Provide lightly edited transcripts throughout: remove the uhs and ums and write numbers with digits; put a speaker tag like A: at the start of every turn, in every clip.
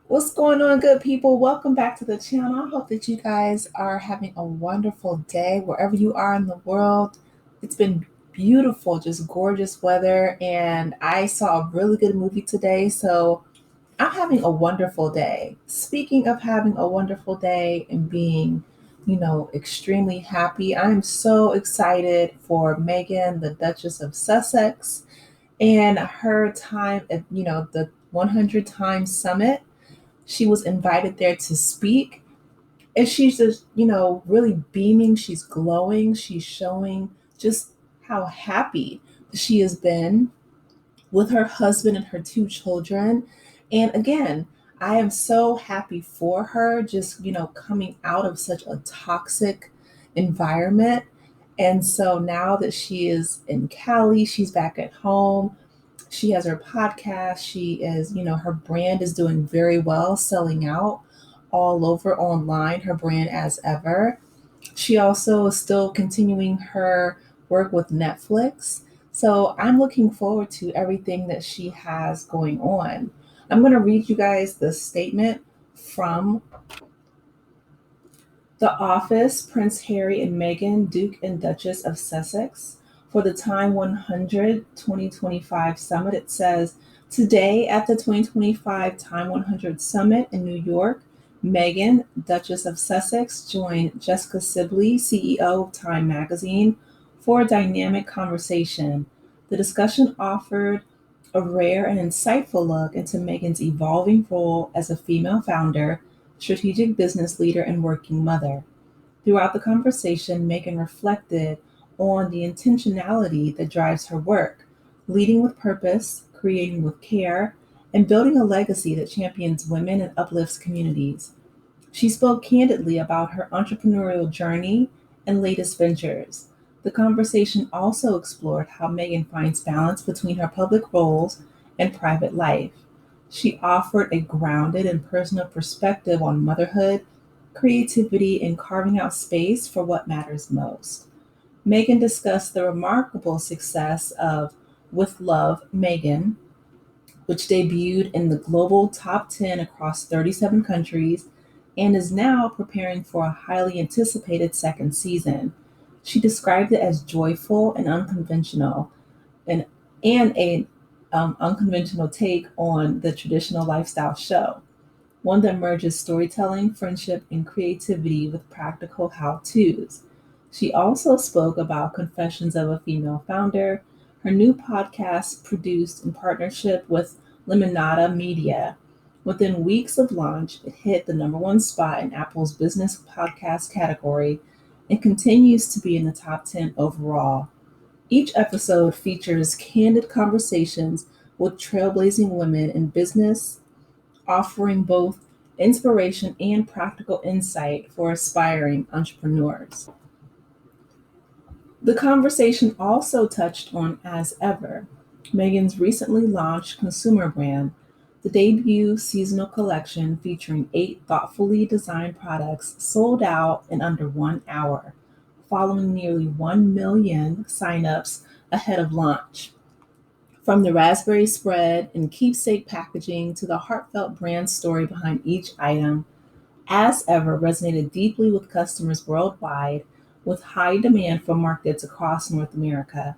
A: What's going on, good people? Welcome back to the channel. I hope that you guys are having a wonderful day wherever you are in the world. It's been beautiful, just gorgeous weather, and I saw a really good movie today, so I'm having a wonderful day. Speaking of having a wonderful day and being, extremely happy, I'm so excited for Meghan, the Duchess of Sussex, and her time at, the 100 Times Summit. She was invited there to speak, and she's just, really beaming. She's glowing. She's showing just how happy she has been with her husband and her two children. And again, I am so happy for her, just, coming out of such a toxic environment. And so now that she is in Cali, she's back at home. She has her podcast. She is, her brand is doing very well, selling out all over online, her brand as ever. She also is still continuing her work with Netflix. So I'm looking forward to everything that she has going on. I'm going to read you guys the statement from The Office, Prince Harry and Meghan, Duke and Duchess of Sussex. For the Time 100 2025 Summit, it says, today at the 2025 Time 100 Summit in New York, Meghan, Duchess of Sussex, joined Jessica Sibley, CEO of Time Magazine, for a dynamic conversation. The discussion offered a rare and insightful look into Meghan's evolving role as a female founder, strategic business leader, and working mother. Throughout the conversation, Meghan reflected on the intentionality that drives her work, leading with purpose, creating with care, and building a legacy that champions women and uplifts communities. She spoke candidly about her entrepreneurial journey and latest ventures. The conversation also explored how Meghan finds balance between her public roles and private life. She offered a grounded and personal perspective on motherhood, creativity, and carving out space for what matters most. Meghan discussed the remarkable success of With Love, Meghan, which debuted in the global top 10 across 37 countries and is now preparing for a highly anticipated second season. She described it as joyful and unconventional, and, and a unconventional take on the traditional lifestyle show, one that merges storytelling, friendship, and creativity with practical how to's. She also spoke about Confessions of a Female Founder, her new podcast produced in partnership with Lemonada Media. Within weeks of launch, it hit the number one spot in Apple's business podcast category and continues to be in the top 10 overall. Each episode features candid conversations with trailblazing women in business, offering both inspiration and practical insight for aspiring entrepreneurs. The conversation also touched on As Ever, Meghan's recently launched consumer brand. The debut seasonal collection featuring 8 thoughtfully designed products sold out in under 1 hour, following nearly 1 million signups ahead of launch. From the raspberry spread and keepsake packaging to the heartfelt brand story behind each item, As Ever resonated deeply with customers worldwide, with high demand from markets across North America.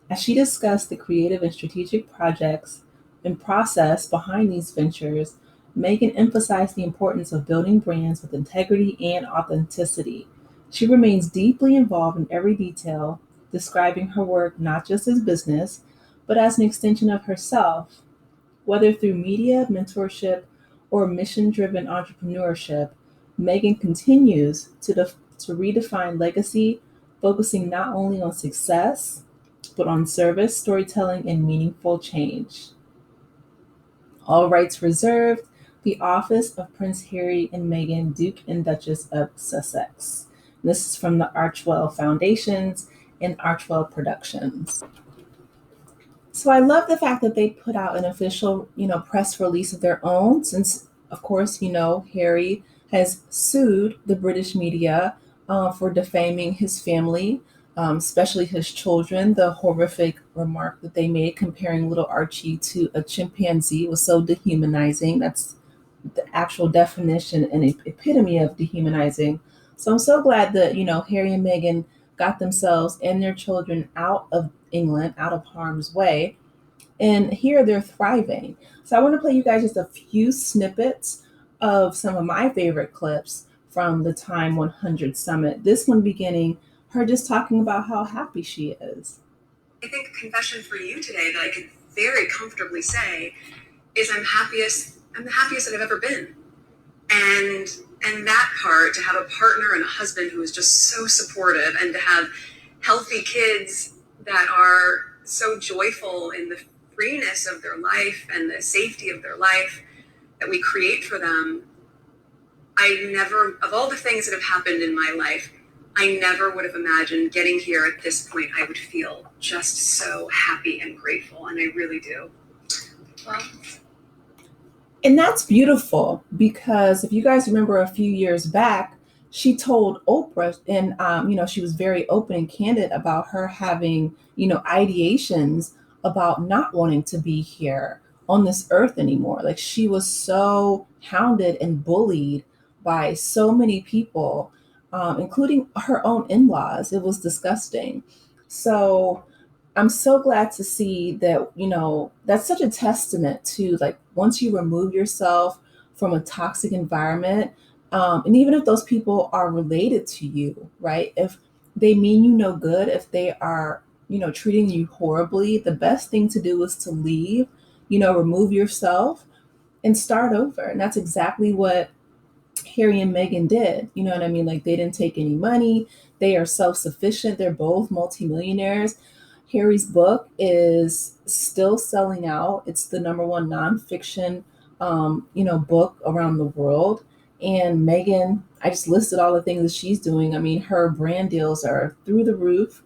A: As she discussed the creative and strategic projects and process behind these ventures, Meghan emphasized the importance of building brands with integrity and authenticity. She remains deeply involved in every detail, describing her work not just as business, but as an extension of herself. Whether through media, mentorship, or mission driven entrepreneurship, Meghan continues to redefine legacy, focusing not only on success, but on service, storytelling, and meaningful change. All rights reserved. The Office of Prince Harry and Meghan, Duke and Duchess of Sussex. This is from the Archwell Foundations and Archwell Productions. So I love the fact that they put out an official, press release of their own, since, of course, Harry has sued the British media for defaming his family, especially his children. The horrific remark that they made comparing little Archie to a chimpanzee was so dehumanizing. That's the actual definition and epitome of dehumanizing. So I'm so glad that, Harry and Meghan got themselves and their children out of England, out of harm's way, and here they're thriving. So I want to play you guys just a few snippets of some of my favorite clips from the Time 100 summit. This one beginning her just talking about how happy she is.
B: I think a confession for you today that I could very comfortably say is I'm the happiest that I've ever been. And that part, to have a partner and a husband who is just so supportive, and to have healthy kids that are so joyful in the freeness of their life and the safety of their life that we create for them. Of all the things that have happened in my life, I never would have imagined getting here at this point. I would feel just so happy and grateful, and I really do. Well,
A: and that's beautiful, because if you guys remember a few years back, she told Oprah, and she was very open and candid about her having, ideations about not wanting to be here on this earth anymore. Like, she was so hounded and bullied by so many people, including her own in-laws. It was disgusting. So I'm so glad to see that, that's such a testament to, like, once you remove yourself from a toxic environment, and even if those people are related to you, right? If they mean you no good, if they are, treating you horribly, the best thing to do is to leave, remove yourself and start over. And that's exactly what Harry and Meghan did. You know what I mean? Like, they didn't take any money. They are self-sufficient. They're both multimillionaires. Harry's book is still selling out. It's the number one nonfiction, book around the world. And Meghan, I just listed all the things that she's doing. I mean, her brand deals are through the roof.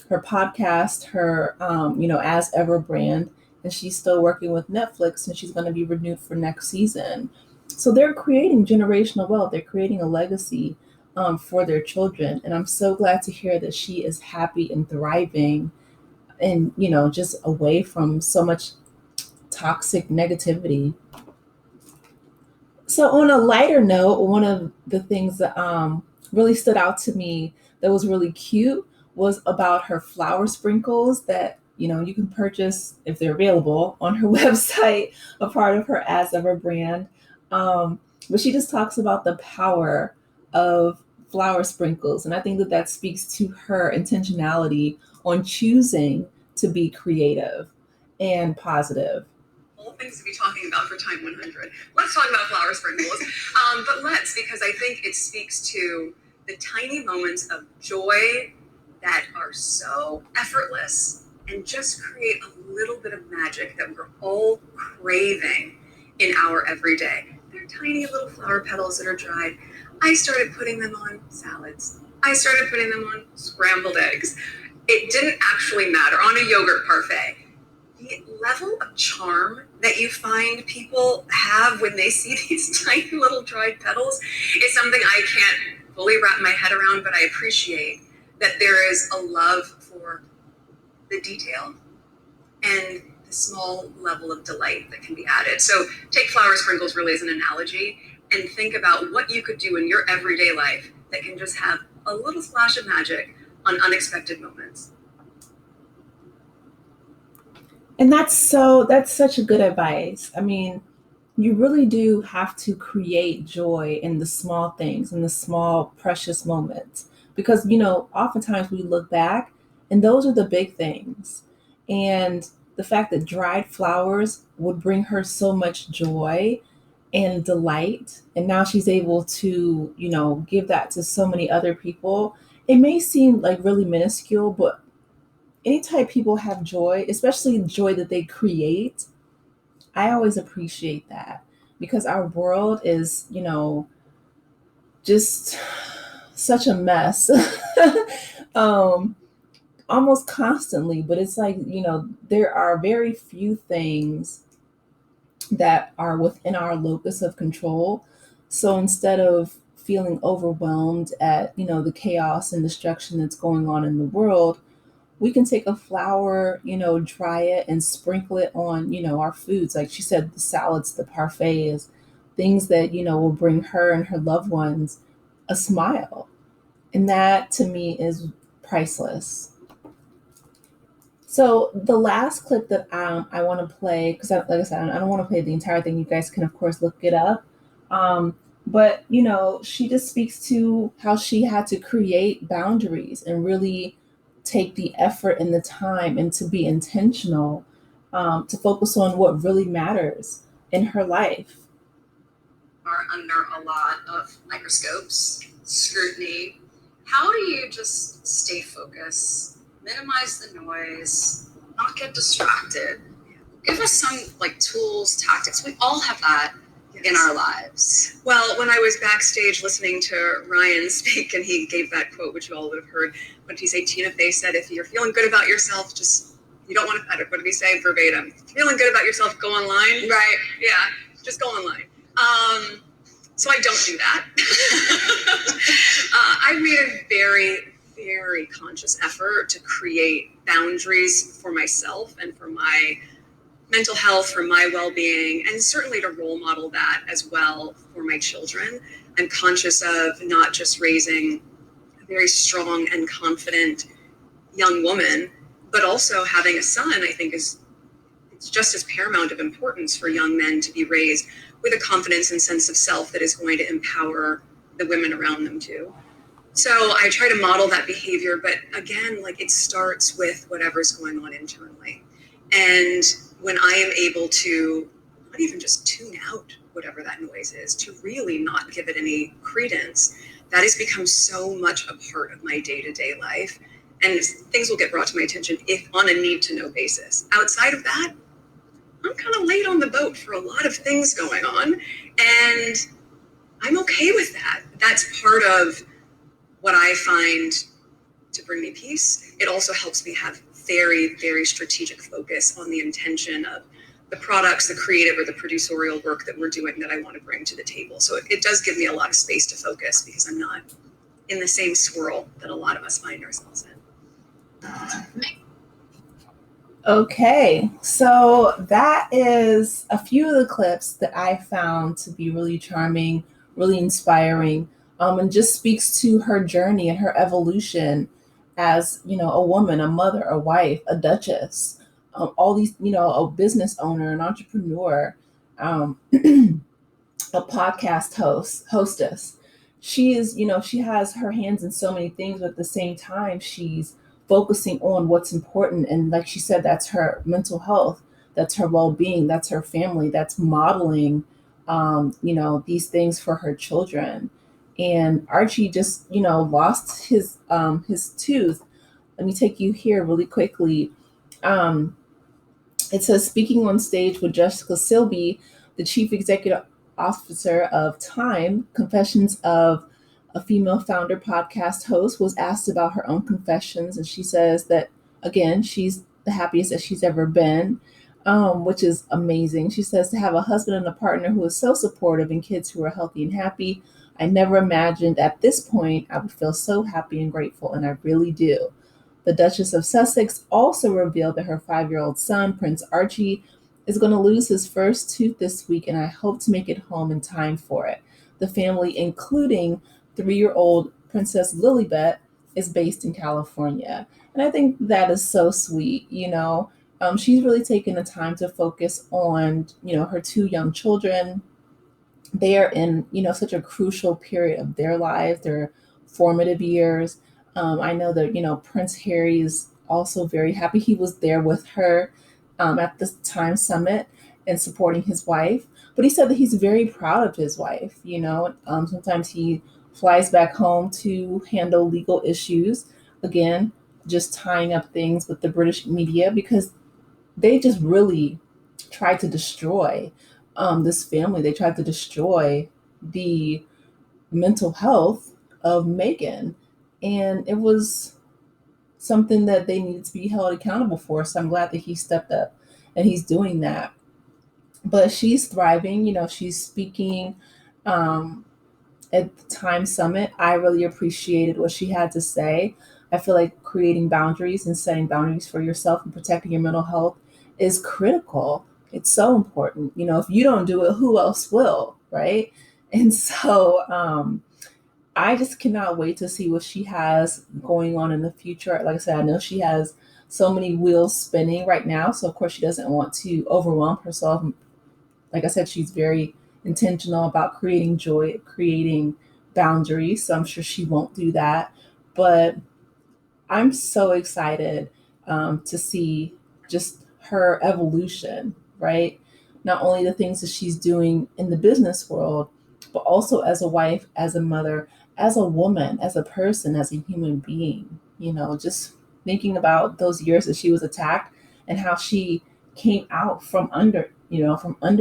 A: Her podcast, her, As Ever brand, and she's still working with Netflix, and she's going to be renewed for next season. So they're creating generational wealth. They're creating a legacy for their children. And I'm so glad to hear that she is happy and thriving, and, just away from so much toxic negativity. So on a lighter note, one of the things that really stood out to me that was really cute was about her flower sprinkles that, you can purchase if they're available on her website, a part of her As Ever brand. But she just talks about the power of flower sprinkles. And I think that that speaks to her intentionality on choosing to be creative and positive.
B: All things to be talking about for Time 100. Let's talk about flower sprinkles. Because I think it speaks to the tiny moments of joy that are so effortless and just create a little bit of magic that we're all craving in our everyday. They're tiny little flower petals that are dried. I started putting them on salads. I started putting them on scrambled eggs. It didn't actually matter. On a yogurt parfait. The level of charm that you find people have when they see these tiny little dried petals is something I can't fully wrap my head around, but I appreciate that there is a love for the detail and the small level of delight that can be added. So take flower sprinkles really as an analogy and think about what you could do in your everyday life that can just have a little splash of magic on unexpected moments.
A: And that's such a good advice. I mean, you really do have to create joy in the small things, in the small precious moments, because, oftentimes we look back and those are the big things. And the fact that dried flowers would bring her so much joy and delight, and now she's able to, give that to so many other people. It may seem like really minuscule, but anytime people have joy, especially joy that they create, I always appreciate that, because our world is, just such a mess. Almost constantly, but it's like, there are very few things that are within our locus of control. So instead of feeling overwhelmed at, the chaos and destruction that's going on in the world, we can take a flower, dry it and sprinkle it on, our foods. Like she said, the salads, the parfaits, things that, will bring her and her loved ones a smile. And that to me is priceless. So the last clip that I want to play, because like I said, I don't want to play the entire thing. You guys can, of course, look it up. But, she just speaks to how she had to create boundaries and really take the effort and the time and to be intentional, to focus on what really matters in her life.
B: Are under a lot of microscopes, scrutiny. How do you just stay focused, minimize the noise, not get distracted? Give us some tools, tactics. We all have that in our lives. Well, when I was backstage listening to Ryan speak, and he gave that quote, which you all would have heard, what did he say? Tina Fey said, if you're feeling good about yourself, you don't want to edit. What did he say verbatim? Feeling good about yourself, go online. Right. Yeah, just go online. So I don't do that. I've made a very, very conscious effort to create boundaries for myself and for my mental health, for my well-being, and certainly to role model that as well for my children. I'm conscious of not just raising a very strong and confident young woman, but also having a son. I think it's just as paramount of importance for young men to be raised with a confidence and sense of self that is going to empower the women around them too. So I try to model that behavior, but again, it starts with whatever's going on internally. And when I am able to not even just tune out whatever that noise is, to really not give it any credence, that has become so much a part of my day-to-day life. And things will get brought to my attention if on a need-to-know basis. Outside of that, I'm kind of late on the boat for a lot of things going on, and I'm okay with that. That's part of what I find to bring me peace. It also helps me have very, very strategic focus on the intention of the products, the creative or the producerial work that we're doing that I want to bring to the table. So it does give me a lot of space to focus because I'm not in the same swirl that a lot of us find ourselves in.
A: Okay, so that is a few of the clips that I found to be really charming, really inspiring, and just speaks to her journey and her evolution as, a woman, a mother, a wife, a duchess, all these, a business owner, an entrepreneur, a podcast hostess. She is, she has her hands in so many things, but at the same time, she's focusing on what's important. And like she said, that's her mental health, that's her well-being, that's her family, that's modeling, these things for her children. And Archie just, lost his tooth. Let me take you here really quickly. It says, speaking on stage with Jessica Silby, the chief executive officer of Time, Confessions of a Female Founder podcast host, was asked about her own confessions. And she says that, again, she's the happiest that she's ever been, which is amazing. She says, to have a husband and a partner who is so supportive and kids who are healthy and happy, I never imagined at this point I would feel so happy and grateful, and I really do. The Duchess of Sussex also revealed that her 5-year-old son, Prince Archie, is going to lose his first tooth this week, and I hope to make it home in time for it. The family, including 3-year-old Princess Lilibet, is based in California. And I think that is so sweet, She's really taken the time to focus on, her 2 young children. They are in, such a crucial period of their lives, their formative years. I know that, Prince Harry is also very happy. He was there with her at the Time Summit and supporting his wife. But he said that he's very proud of his wife. Sometimes he flies back home to handle legal issues. Again, just tying up things with the British media because they just really tried to destroy this family. They tried to destroy the mental health of Meghan. And it was something that they needed to be held accountable for. So I'm glad that he stepped up and he's doing that. But she's thriving, she's speaking at the Time Summit. I really appreciated what she had to say. I feel like creating boundaries and setting boundaries for yourself and protecting your mental health is critical. It's so important. If you don't do it, who else will? right? And so I just cannot wait to see what she has going on in the future. Like I said, I know she has so many wheels spinning right now. So, of course, she doesn't want to overwhelm herself. Like I said, she's very intentional about creating joy, creating boundaries. So, I'm sure she won't do that. But I'm so excited to see just her evolution, right? Not only the things that she's doing in the business world, but also as a wife, as a mother, as a woman, as a person, as a human being. Just thinking about those years that she was attacked and how she came out from under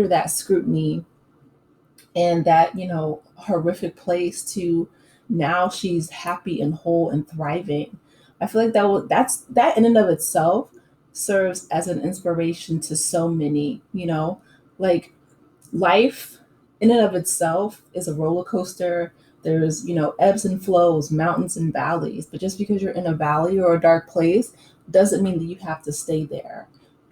A: that scrutiny and that horrific place to now she's happy and whole and thriving. I feel like that in and of itself serves as an inspiration to so many. Like life in and of itself is a roller coaster. There's ebbs and flows, mountains and valleys, but just because you're in a valley or a dark place doesn't mean that you have to stay there.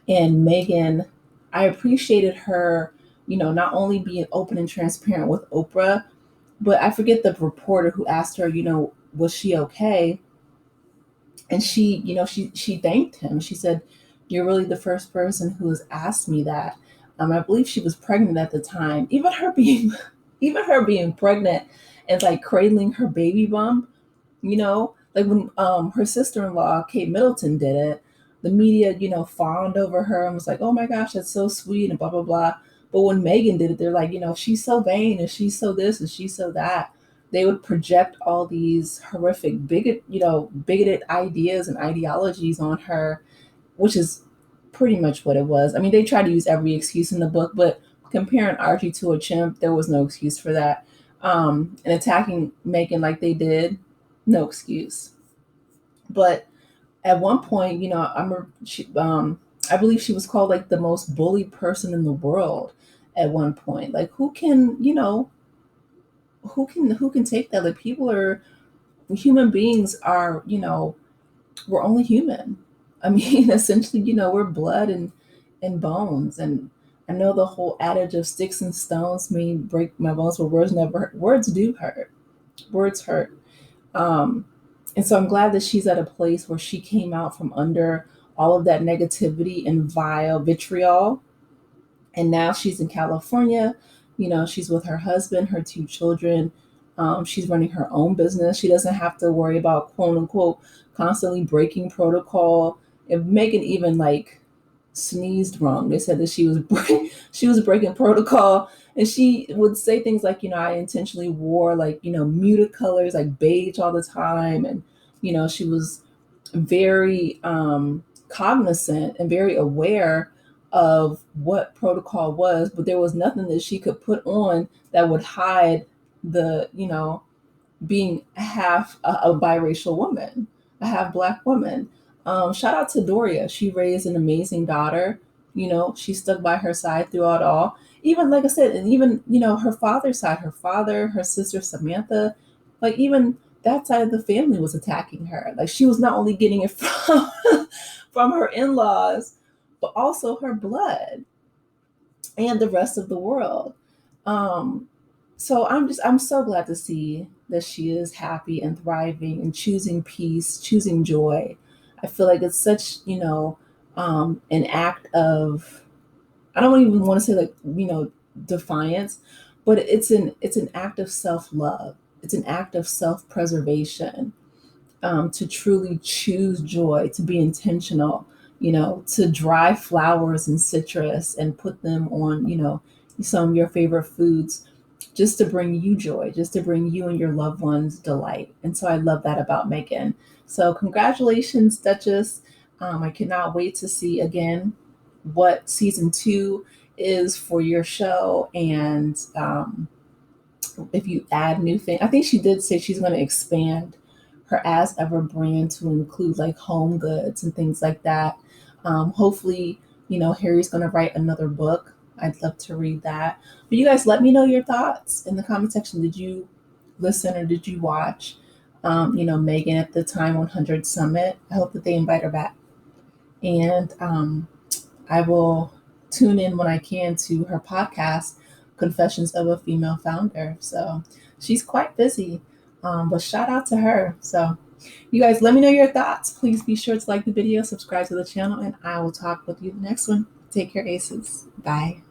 A: And Meghan, I appreciated her, not only being open and transparent with Oprah, but I forget the reporter who asked her, was she okay? And she thanked him. She said, "You're really the first person who has asked me that." I believe she was pregnant at the time. Even her being pregnant and like cradling her baby bump, like when her sister-in-law Kate Middleton did it, the media fawned over her and was like, "Oh my gosh, that's so sweet," and blah blah blah. But when Meghan did it, they're like, "She's so vain and she's so this and she's so that." They would project all these horrific bigoted ideas and ideologies on her, which is pretty much what it was. I mean, they tried to use every excuse in the book, but comparing Archie to a chimp, there was no excuse for that. And attacking Meghan like they did, no excuse. But at one point, I believe she was called like the most bullied person in the world at one point. Like who can take that? Like people are human beings are, we're only human. I mean, essentially, we're blood and bones. And I know the whole adage of sticks and stones may break my bones, but words never hurt. Words do hurt. Words hurt. Um, and so I'm glad that she's at a place where she came out from under all of that negativity and vile vitriol. And now she's in California. She's with her husband, her two children. She's running her own business. She doesn't have to worry about quote unquote constantly breaking protocol. If Megan even like sneezed wrong, they said that she was breaking protocol, and she would say things like, I intentionally wore like muted colors like beige all the time, and she was very cognizant and very aware of what protocol was, but there was nothing that she could put on that would hide the, being half a biracial woman, a half black woman. Shout out to Doria. She raised an amazing daughter. She stuck by her side throughout all. Even like I said, and even, her father's side, her father, her sister Samantha, like even that side of the family was attacking her. Like she was not only getting it from from her in-laws, but also her blood and the rest of the world. Um, so I'm so glad to see that she is happy and thriving and choosing peace, choosing joy. I feel like it's such, an act of, I don't even want to say like, defiance, but it's an act of self-love. It's an act of self-preservation, to truly choose joy, to be intentional, to dry flowers and citrus and put them on, some of your favorite foods just to bring you joy, just to bring you and your loved ones delight. And so I love that about Meghan. So congratulations, Duchess. I cannot wait to see again what season two is for your show. And if you add new things, I think she did say she's going to expand her As Ever brand to include like home goods and things like that. Hopefully, Harry's going to write another book. I'd love to read that. But you guys, let me know your thoughts in the comment section. Did you listen or did you watch, Meghan at the Time 100 Summit? I hope that they invite her back. And I will tune in when I can to her podcast. Confessions of a Female Founder. So she's quite busy, but shout out to her. So you guys, let me know your thoughts. Please be sure to like the video, subscribe to the channel, and I will talk with you the next one. Take care, Aces. Bye.